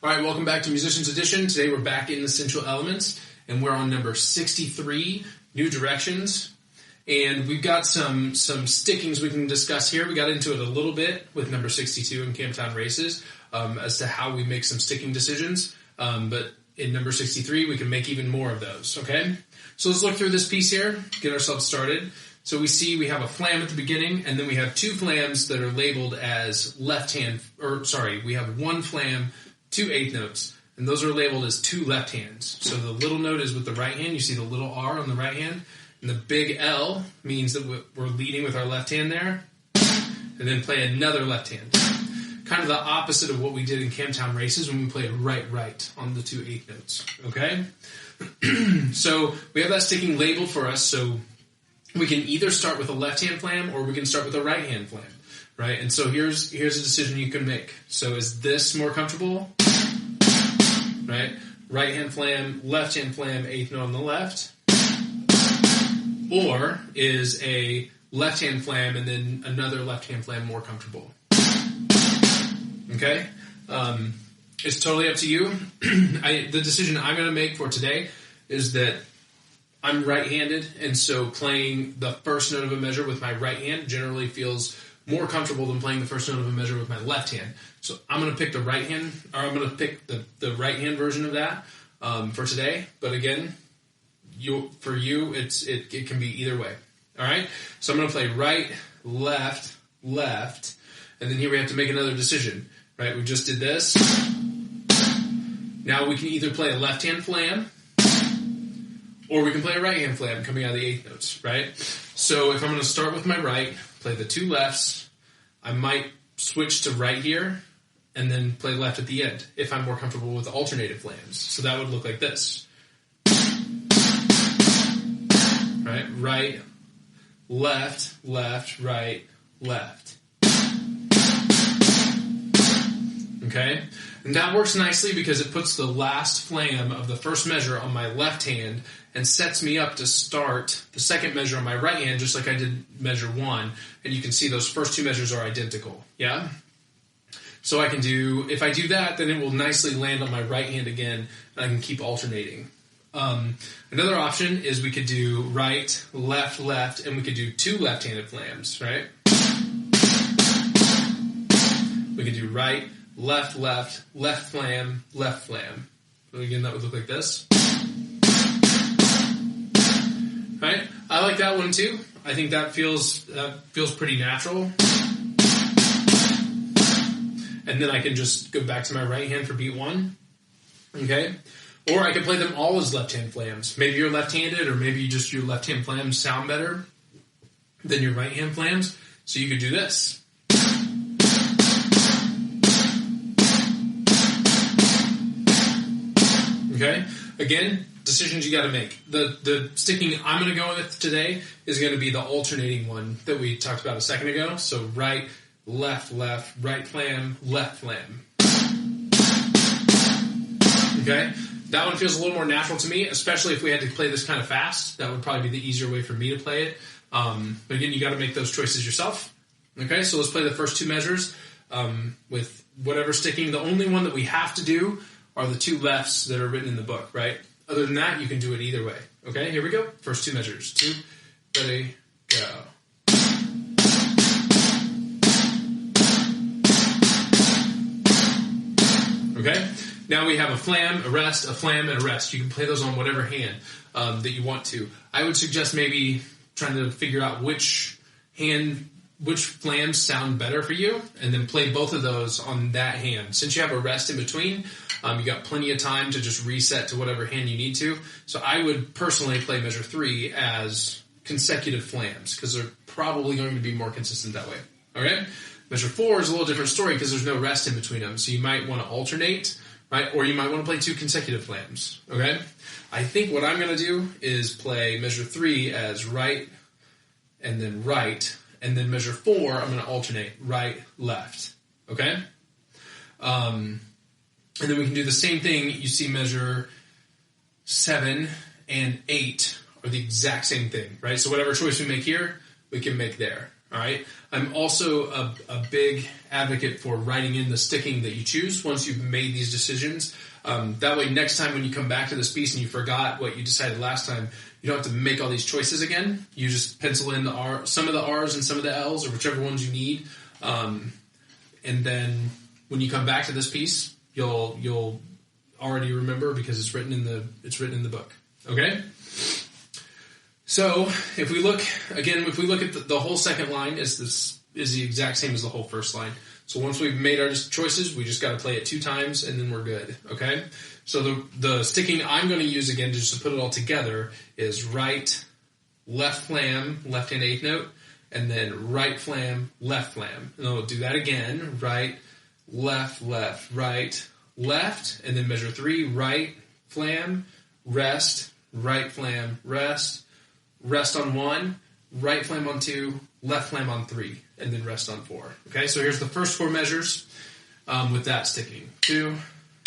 All right, welcome back to Musicians Edition. Today we're back in Essential Elements, and we're on number 63, New Directions. And we've got some stickings we can discuss here. We got into it a little bit with number 62 in Camptown Races as to how we make some sticking decisions. But in number 63, we can make even more of those, okay? So let's look through this piece here, get ourselves started. So we see we have a flam at the beginning, and then we have two flams that are labeled as we have one flam, two eighth notes, and those are labeled as two left hands. So the little note is with the right hand. You see the little R on the right hand, and the big L means that we're leading with our left hand there, and then play another left hand. Kind of the opposite of what we did in Camptown Races when we played right on the two eighth notes, okay? So we have that sticking labeled for us, so we can either start with a left-hand flam or we can start with a right-hand flam, right? And so here's a decision you can make. So is this more comfortable? Right? Right-hand flam, left-hand flam, eighth note on the left. Or is a left-hand flam and then another left-hand flam more comfortable? Okay? It's totally up to you. The decision I'm going to make for today is that I'm right-handed, and so playing the first note of a measure with my right hand generally feels more comfortable than playing the first note of a measure with my left hand. So I'm going to pick the right hand, or I'm going to pick the right hand version of that for today. But again, for you, it can be either way. All right. So I'm going to play right, left, left, and then here we have to make another decision. Right. We just did this. Now we can either play a left hand flam, or we can play a right-hand flam coming out of the eighth notes, right? So if I'm going to start with my right, play the two lefts, I might switch to right here, and then play left at the end, if I'm more comfortable with alternative flams. So that would look like this. Right? Right, left, left, right, left. Okay? And that works nicely because it puts the last flam of the first measure on my left hand and sets me up to start the second measure on my right hand, just like I did measure one. And you can see those first two measures are identical. Yeah? So I can if I do that, then it will nicely land on my right hand again, and I can keep alternating. Another option is we could do right, left, left, and we could do two left-handed flams, right? We could do right, left, left, left flam, left flam. So again, that would look like this. Right? I like that one too. I think that feels pretty natural. And then I can just go back to my right hand for beat one. Okay? Or I could play them all as left-hand flams. Maybe you're left-handed, or maybe just your left-hand flams sound better than your right-hand flams. So you could do this. Okay? Again, decisions you got to make. The sticking I'm going to go with today is going to be the alternating one that we talked about a second ago. So right, left, left, right flam, left flam. Okay? That one feels a little more natural to me, especially if we had to play this kind of fast. That would probably be the easier way for me to play it. But again, you got to make those choices yourself. Okay? So let's play the first two measures with whatever sticking. The only one that we have to do are the two lefts that are written in the book, right? Other than that, you can do it either way. Okay, here we go. First two measures. 2, ready, go. Okay, now we have a flam, a rest, a flam, and a rest. You can play those on whatever hand that you want to. I would suggest maybe trying to figure out which flams sound better for you, and then play both of those on that hand. Since you have a rest in between, you got plenty of time to just reset to whatever hand you need to. So I would personally play measure 3 as consecutive flams, because they're probably going to be more consistent that way. Okay? Measure 4 is a little different story because there's no rest in between them. So you might want to alternate, right? Or you might want to play two consecutive flams. Okay? I think what I'm going to do is play measure 3 as right, and then right, and then measure 4, I'm going to alternate right, left. Okay? And then we can do the same thing. You see measure 7 and 8 are the exact same thing, right? So whatever choice we make here, we can make there. All right. I'm also a big advocate for writing in the sticking that you choose once you've made these decisions. That way, next time when you come back to this piece and you forgot what you decided last time, you don't have to make all these choices again. You just pencil in some of the R's and some of the L's, or whichever ones you need. And then when you come back to this piece, you'll already remember because it's written in the book. Okay. So if we look at the whole second line is the exact same as the whole first line. So once we've made our choices, we just got to play it 2 times and then we're good. Okay. So the sticking I'm going to use again just to put it all together is right, left flam, left hand 8th note, and then right flam, left flam. And then we'll do that again. Right, left, left, right, left, and then measure 3. Right flam, rest, right flam, rest. Rest on 1, right flam on 2, left flam on 3, and then rest on 4. Okay, so here's the first 4 measures with that sticking. 2,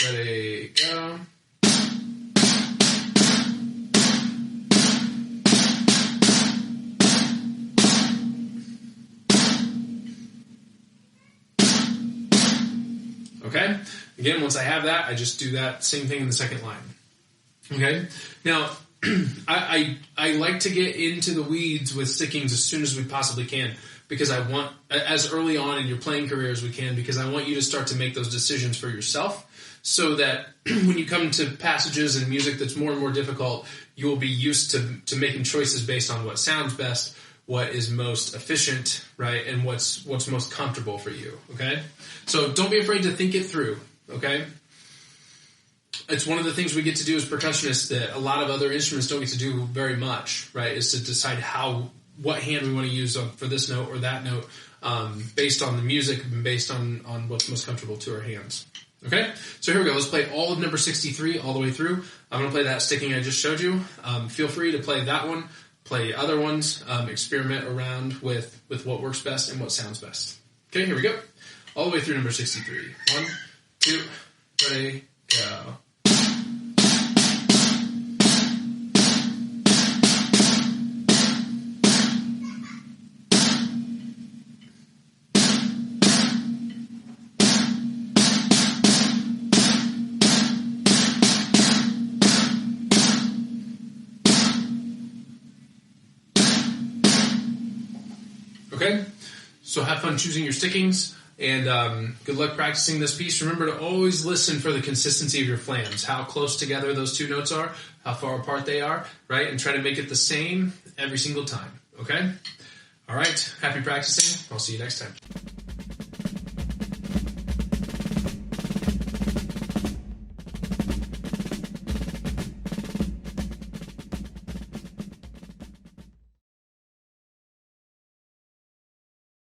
ready, go. Okay, again, once I have that, I just do that same thing in the second line. Okay, now I like to get into the weeds with stickings as soon as we possibly can because I want, as early on in your playing career as we can, because I want you to start to make those decisions for yourself so that when you come to passages and music that's more and more difficult, you will be used to making choices based on what sounds best, what is most efficient, right, and what's most comfortable for you, okay? So don't be afraid to think it through, okay? It's one of the things we get to do as percussionists that a lot of other instruments don't get to do very much, right, is to decide what hand we want to use for this note or that note based on the music and based on what's most comfortable to our hands. Okay, so here we go. Let's play all of number 63 all the way through. I'm going to play that sticking I just showed you. Feel free to play that one, play other ones, experiment around with what works best and what sounds best. Okay, here we go. All the way through number 63. 1, 2, ready, go. Okay, so have fun choosing your stickings, and good luck practicing this piece. Remember to always listen for the consistency of your flams, how close together those 2 notes are, how far apart they are, right? And try to make it the same every single time, okay? All right, happy practicing. I'll see you next time.